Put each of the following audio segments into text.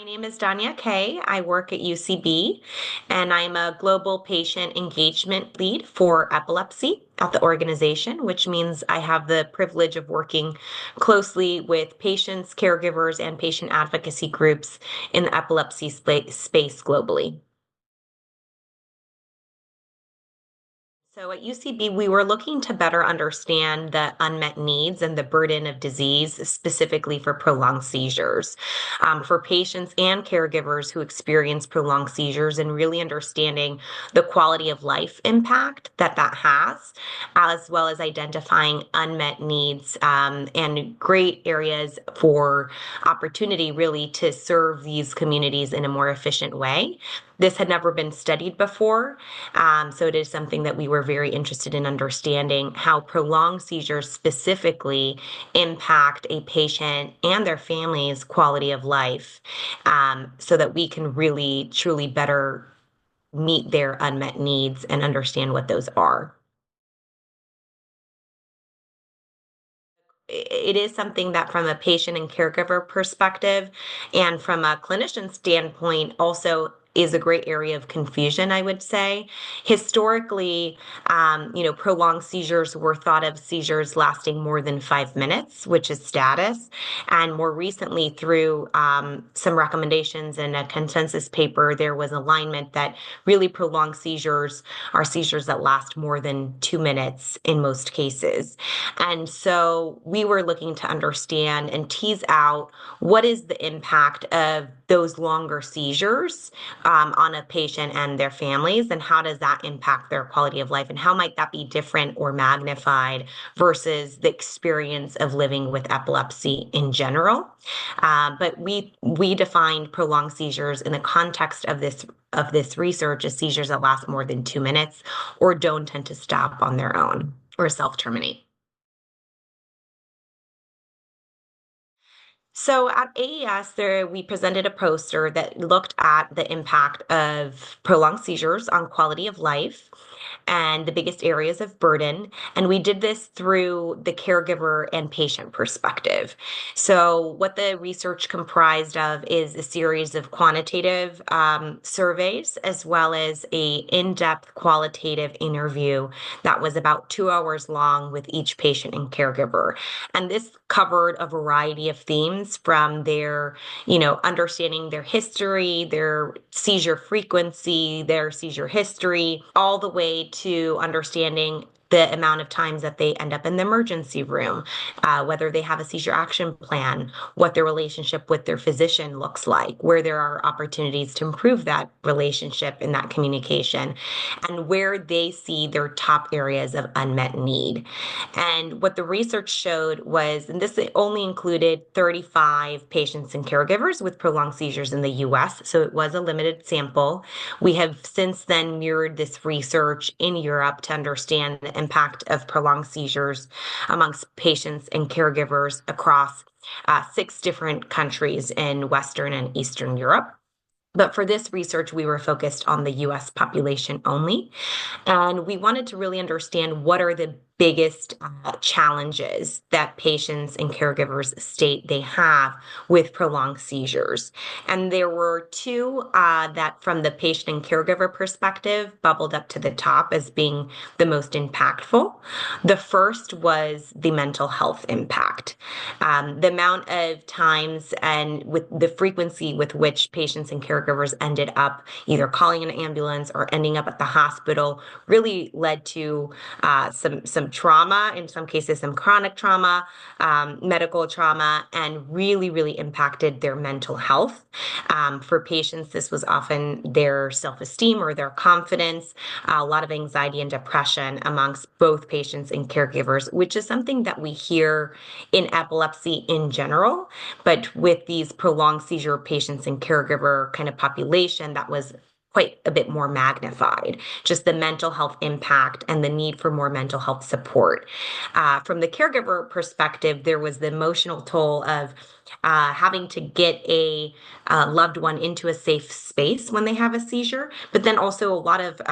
name is Danya Kaye. I work at UCB, and I'm a global patient engagement lead for epilepsy at the organization, which means I have the privilege of working closely with patients, caregivers, and patient advocacy groups in the epilepsy space globally. So at UCB, we were looking to better understand the unmet needs and the burden of disease, specifically for prolonged seizures, for patients and caregivers who experience prolonged seizures, and really understanding the quality of life impact that has, as well as identifying unmet needs and great areas for opportunity, really, to serve these communities in a more efficient way. This had never been studied before, so it is something that we were very interested in understanding how prolonged seizures specifically impact a patient and their family's quality of life, so that we can really, truly better meet their unmet needs and understand what those are. It is something that, from a patient and caregiver perspective and from a clinician standpoint, also is a great area of confusion, I would say. Historically, prolonged seizures were thought of seizures lasting more than 5 minutes, which is status. And more recently, through some recommendations in a consensus paper, there was alignment that really prolonged seizures are seizures that last more than 2 minutes in most cases. And so we were looking to understand and tease out what is the impact of those longer seizures on a patient and their families, and how does that impact their quality of life, and how might that be different or magnified versus the experience of living with epilepsy in general. But we defined prolonged seizures in the context of this research as seizures that last more than 2 minutes or don't tend to stop on their own or self-terminate. So at AES, we presented a poster that looked at the impact of prolonged seizures on quality of life and the biggest areas of burden. And we did this through the caregiver and patient perspective. So what the research comprised of is a series of quantitative surveys, as well as a in-depth qualitative interview that was about 2 hours long with each patient and caregiver. And this covered a variety of themes, from their, understanding their history, their seizure frequency, their seizure history, all the way to understanding the amount of times that they end up in the emergency room, whether they have a seizure action plan, what their relationship with their physician looks like, where there are opportunities to improve that relationship and that communication, and where they see their top areas of unmet need. And what the research showed was, and this only included 35 patients and caregivers with prolonged seizures in the US, so it was a limited sample. We have since then mirrored this research in Europe to understand the impact of prolonged seizures amongst patients and caregivers across 6 different countries in Western and Eastern Europe. But for this research, we were focused on the US population only. And we wanted to really understand what are the biggest challenges that patients and caregivers state they have with prolonged seizures. And there were two that, from the patient and caregiver perspective, bubbled up to the top as being the most impactful. The first was the mental health impact. The amount of times and with the frequency with which patients and caregivers ended up either calling an ambulance or ending up at the hospital really led to some trauma, in some cases some chronic trauma, medical trauma, and really impacted their mental health. For patients, this was often their self-esteem or their confidence, a lot of anxiety and depression amongst both patients and caregivers, which is something that we hear in epilepsy in general, but with these prolonged seizure patients and caregiver kind of population, that was quite a bit more magnified, just the mental health impact and the need for more mental health support. From the caregiver perspective, there was the emotional toll of having to get a loved one into a safe space when they have a seizure, but then also a lot of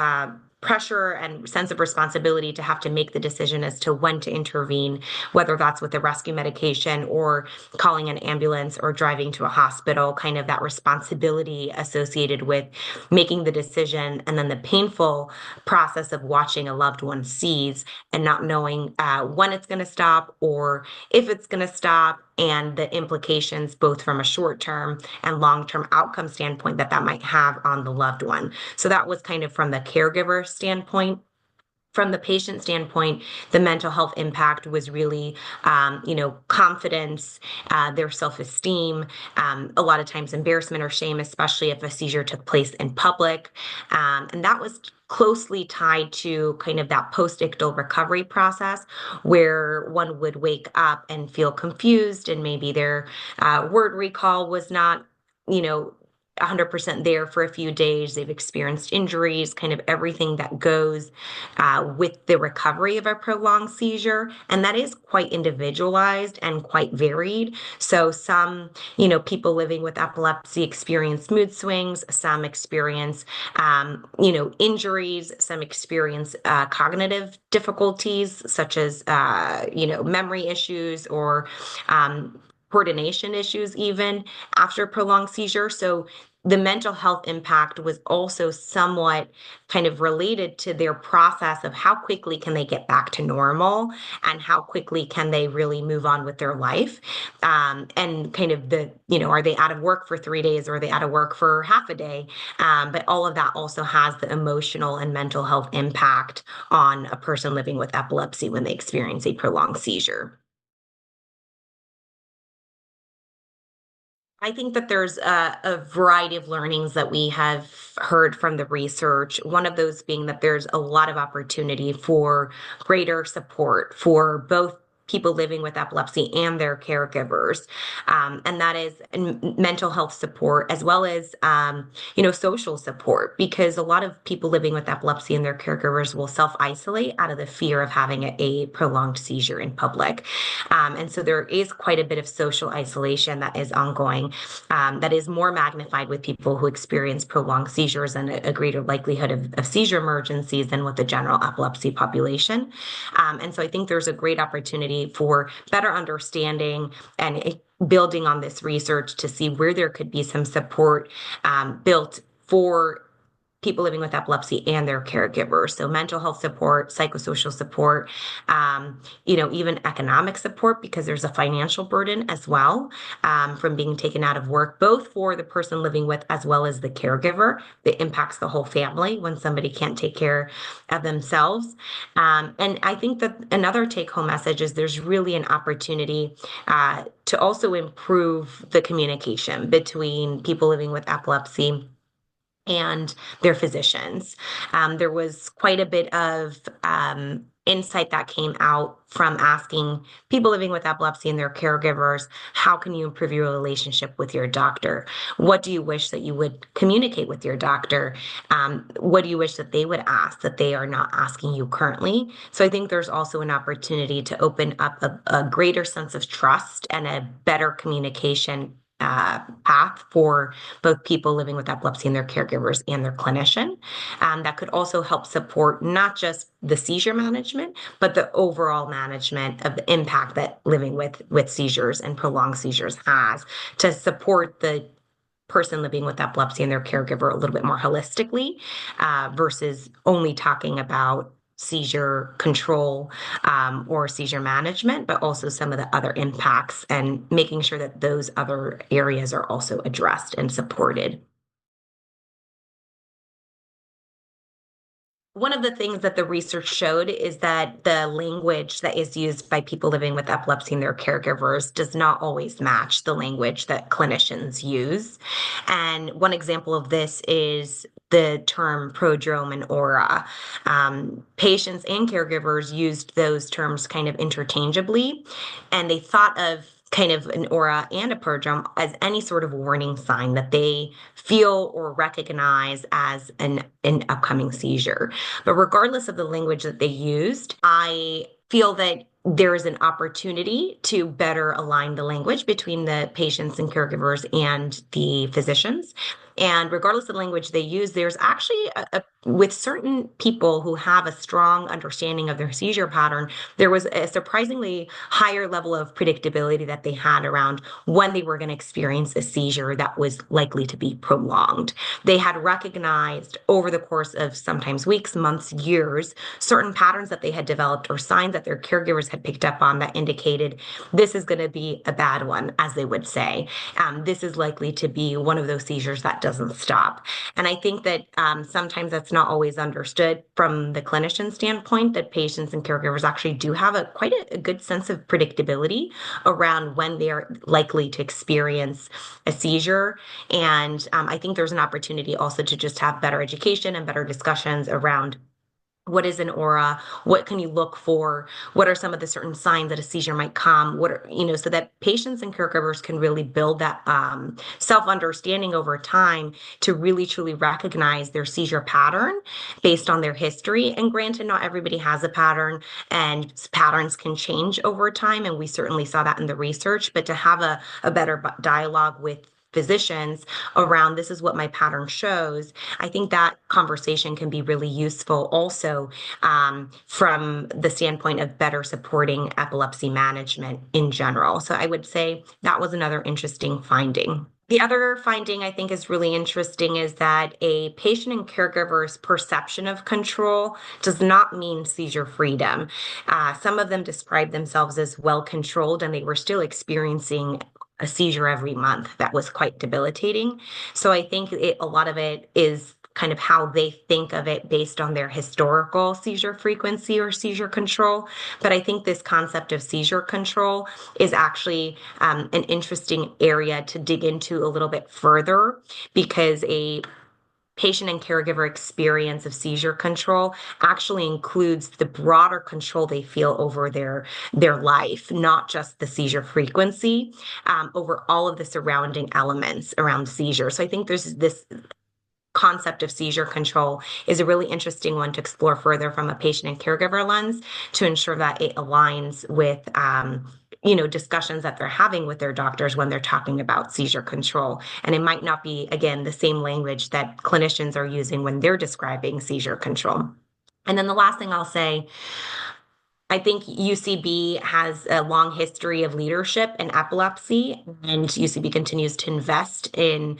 pressure and sense of responsibility to have to make the decision as to when to intervene, whether that's with a rescue medication or calling an ambulance or driving to a hospital, kind of that responsibility associated with making the decision, and then the painful process of watching a loved one seize and not knowing when it's going to stop or if it's going to stop, and the implications both from a short-term and long-term outcome standpoint that that might have on the loved one. So that was kind of from the caregiver standpoint. From the patient standpoint, the mental health impact was really, confidence, their self-esteem, a lot of times embarrassment or shame, especially if a seizure took place in public. And that was closely tied to kind of that post-ictal recovery process where one would wake up and feel confused and maybe their word recall was not, you know, 100% there for a few days. They've experienced injuries, kind of everything that goes with the recovery of a prolonged seizure. And that is quite individualized and quite varied. So some, people living with epilepsy experience mood swings, some experience, injuries, some experience cognitive difficulties, such as, memory issues or coordination issues even after prolonged seizure. So the mental health impact was also somewhat kind of related to their process of how quickly can they get back to normal and how quickly can they really move on with their life. And kind of are they out of work for 3 days or are they out of work for half a day? But all of that also has the emotional and mental health impact on a person living with epilepsy when they experience a prolonged seizure. I think that there's a variety of learnings that we have heard from the research. One of those being that there's a lot of opportunity for greater support for both people living with epilepsy and their caregivers. And that is mental health support as well as, social support, because a lot of people living with epilepsy and their caregivers will self-isolate out of the fear of having a prolonged seizure in public. And so there is quite a bit of social isolation that is ongoing, that is more magnified with people who experience prolonged seizures and a greater likelihood of seizure emergencies than with the general epilepsy population. And so I think there's a great opportunity for better understanding and building on this research to see where there could be some support built for people living with epilepsy and their caregivers. So mental health support, psychosocial support, even economic support, because there's a financial burden as well from being taken out of work, both for the person living with as well as the caregiver. That impacts the whole family when somebody can't take care of themselves. And I think that another take-home message is there's really an opportunity to also improve the communication between people living with epilepsy and their physicians. There was quite a bit of insight that came out from asking people living with epilepsy and their caregivers, how can you improve your relationship with your doctor? What do you wish that you would communicate with your doctor? What do you wish that they would ask that they are not asking you currently? So I think there's also an opportunity to open up a greater sense of trust and a better communication path for both people living with epilepsy and their caregivers and their clinician. That could also help support not just the seizure management, but the overall management of the impact that living with seizures and prolonged seizures has to support the person living with epilepsy and their caregiver a little bit more holistically versus only talking about seizure control or seizure management, but also some of the other impacts and making sure that those other areas are also addressed and supported. One of the things that the research showed is that the language that is used by people living with epilepsy and their caregivers does not always match the language that clinicians use. And one example of this is the term prodrome and aura. Patients and caregivers used those terms kind of interchangeably, and they thought of kind of an aura and a prodrome as any sort of warning sign that they feel or recognize as an upcoming seizure. But regardless of the language that they used, I feel that there is an opportunity to better align the language between the patients and caregivers and the physicians. And regardless of the language they use, there's actually with certain people who have a strong understanding of their seizure pattern, there was a surprisingly higher level of predictability that they had around when they were going to experience a seizure that was likely to be prolonged. They had recognized over the course of sometimes weeks, months, years, certain patterns that they had developed or signs that their caregivers had picked up on that indicated this is going to be a bad one, as they would say. This is likely to be one of those seizures that doesn't stop. And I think that sometimes that's not always understood from the clinician standpoint, that patients and caregivers actually do have quite a good sense of predictability around when they're likely to experience a seizure. And I think there's an opportunity also to just have better education and better discussions around what is an aura, what can you look for, what are some of the certain signs that a seizure might come, what are, so that patients and caregivers can really build that self-understanding over time to really truly recognize their seizure pattern based on their history. And granted, not everybody has a pattern, and patterns can change over time, and we certainly saw that in the research. But to have a better dialogue with physicians around this is what my pattern shows, I think that conversation can be really useful also from the standpoint of better supporting epilepsy management in general. So I would say that was another interesting finding. The other finding I think is really interesting is that a patient and caregiver's perception of control does not mean seizure freedom. Some of them describe themselves as well controlled, and they were still experiencing a seizure every month that was quite debilitating. So I think a lot of it is kind of how they think of it based on their historical seizure frequency or seizure control. But I think this concept of seizure control is actually an interesting area to dig into a little bit further, because a patient and caregiver experience of seizure control actually includes the broader control they feel over their life, not just the seizure frequency, over all of the surrounding elements around seizure. So I think there's this concept of seizure control is a really interesting one to explore further from a patient and caregiver lens to ensure that it aligns with discussions that they're having with their doctors when they're talking about seizure control. And it might not be, again, the same language that clinicians are using when they're describing seizure control. And then the last thing I'll say, I think UCB has a long history of leadership in epilepsy, and UCB continues to invest in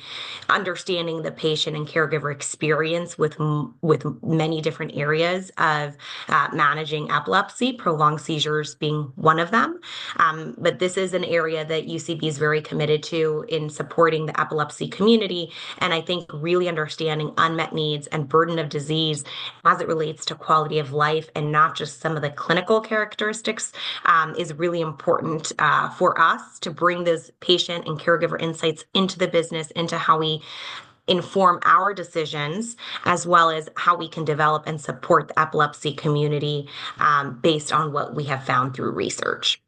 understanding the patient and caregiver experience with many different areas of managing epilepsy, prolonged seizures being one of them. But this is an area that UCB is very committed to in supporting the epilepsy community, and I think really understanding unmet needs and burden of disease as it relates to quality of life and not just some of the clinical characteristics is really important for us to bring those patient and caregiver insights into the business, into how we inform our decisions, as well as how we can develop and support the epilepsy community based on what we have found through research.